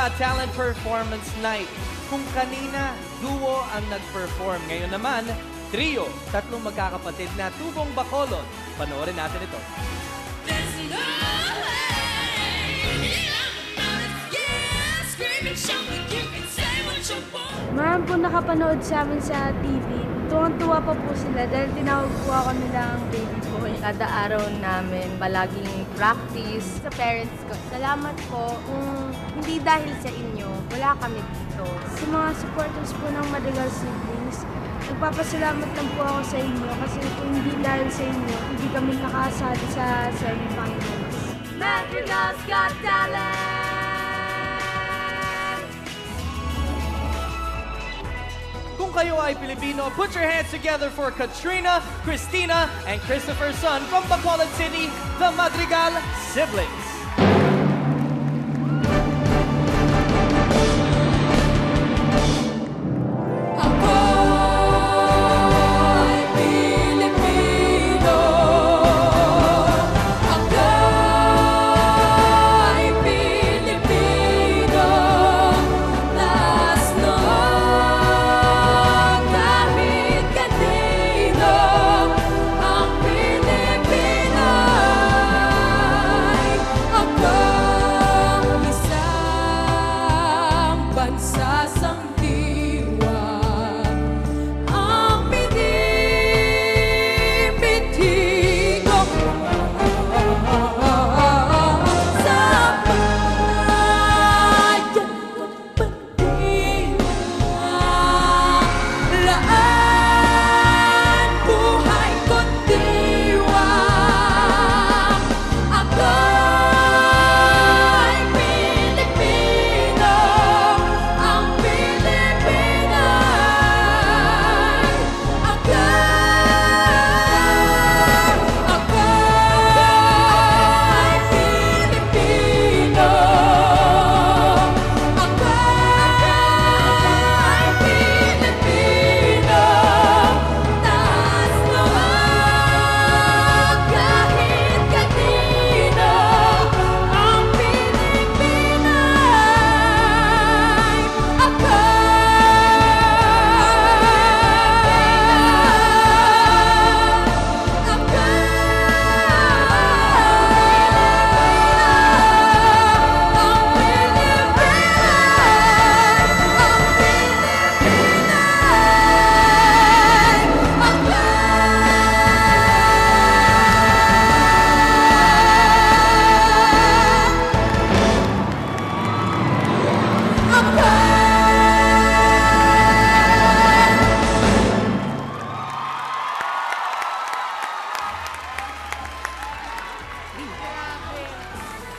Got Talent Performance Night. Kung kanina, duo ang nag-perform. Ngayon naman, trio, tatlong magkakapatid na tubong Bacolod. Panoorin natin ito. Marami po nakapanood sa amin sa TV. Tuwang-tuwa pa po sila dahil tinawag po ako nilang baby boy. Kada araw namin, palaging practice. Sa parents ko, salamat po. Kung hindi dahil sa inyo, wala kami dito. Sa mga supporters po ng Madrigal Siblings, nagpapasalamat lang po ako sa inyo kasi kung hindi dahil sa inyo, hindi kami nakasali sa semifinals. Madrigal's Got Talent! Kung kayo ay Pilipino, put your hands together for Katrina, Christina, and Christopher's son from Bacolod City, the Madrigal Siblings.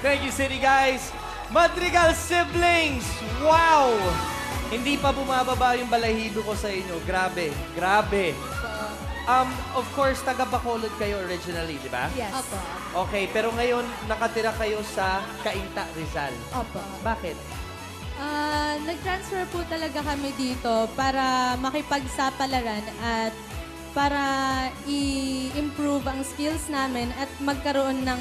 Thank you, City Guys. Madrigal Siblings! Wow! Hindi pa bumababa yung balahibo ko sa inyo. Grabe, grabe. Of course, taga Bacolod kayo originally, di ba? Yes. Opo. Okay, pero ngayon nakatira kayo sa Cainta, Rizal. Opo. Bakit? Nag-transfer po talaga kami dito para makipagsapalaran at para i-improve ang skills namin at magkaroon ng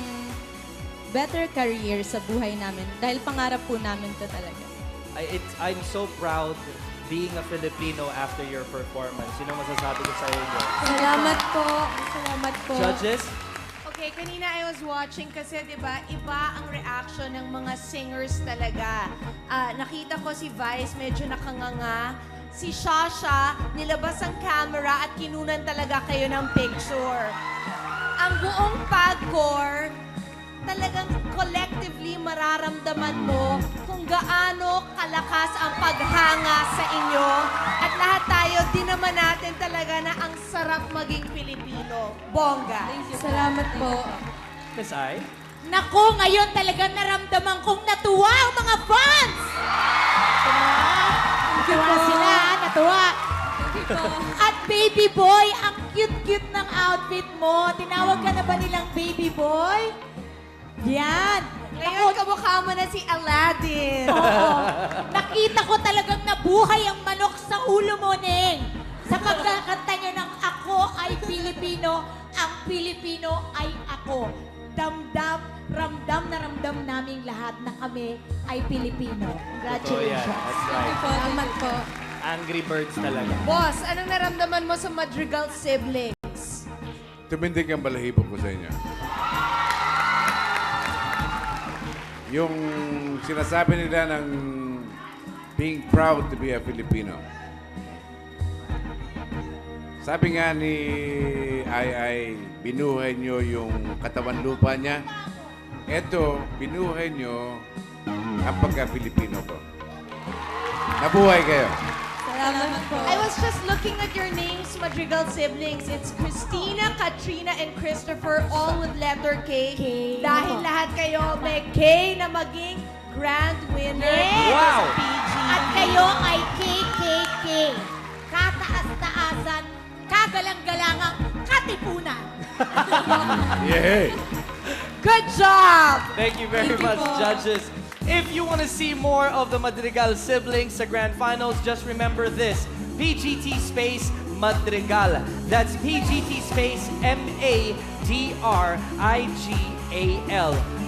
better career sa buhay namin. Dahil pangarap po namin to talaga. I'm so proud being a Filipino after your performance. Sino masasabi ko sa inyo? Salamat po. Salamat po. Judges? Okay, kanina I was watching kasi 'di ba, iba ang reaction ng mga singers talaga. Nakita ko si Vice medyo nakanganga. Si Shasha, nilabas ang camera at kinunan talaga kayo ng picture. Ang buong PAGCOR, talagang collectively mararamdaman mo kung gaano kalakas ang paghanga sa inyo. At lahat tayo, din naman natin talaga na ang sarap maging Pilipino. Bongga. Salamat po. Miss I? Naku, ngayon talagang naramdaman kong natuwa ang mga fans! Natuwa sila, natuwa. At baby boy, ang cute-cute ng outfit mo. Tinawag ka na ba nilang baby boy? Yan. Ngayon, kamukha mo na si Aladdin. Oo. Nakita ko talagang nabuhay ang manok sa ulo mo, Neng. Sa pagkakanta nyo ng Ako ay Pilipino, ang Pilipino ay ako. ramdam na ramdam naming lahat na kami ay Pilipino. Totoo yan. Congratulations. That's right. Salamat po. Angry Birds talaga. Boss, anong naramdaman mo sa Madrigal siblings? Tumindig ang balahibo ko sa inyo. Yung sinasabi nila ng being proud to be a Filipino. Sabi nga ni Ai, binuhay nyo yung katawan lupa niya. Eto, binuhay nyo ang pagka-Filipino ko. Nabuhay kayo. Salamat po. I was just looking at your names, Madrigal siblings. It's Christina, Katrina, and Christopher, all with letter K. K. Dahil lahat kayo may K na maging grand winner. Yes! Wow! sa PG. At kayo ay KKK. Kataas-taasan, kagalang-galangang katipunan. Yeah! Good job! Thank you very much, judges. If you want to see more of the Madrigal siblings sa Grand Finals, just remember this. PGT space Madrigal. That's PGT space MADRIGAL.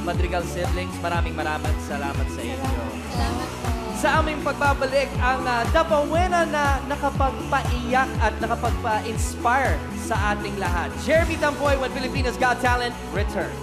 Madrigal siblings, maraming salamat sa inyo. Salamat po. Sa aming pagbabalik, ang dapawena na nakapagpaiyak at nakapagpa-inspire sa ating lahat. Jeremy Tampoy, when Filipinas Got Talent returns.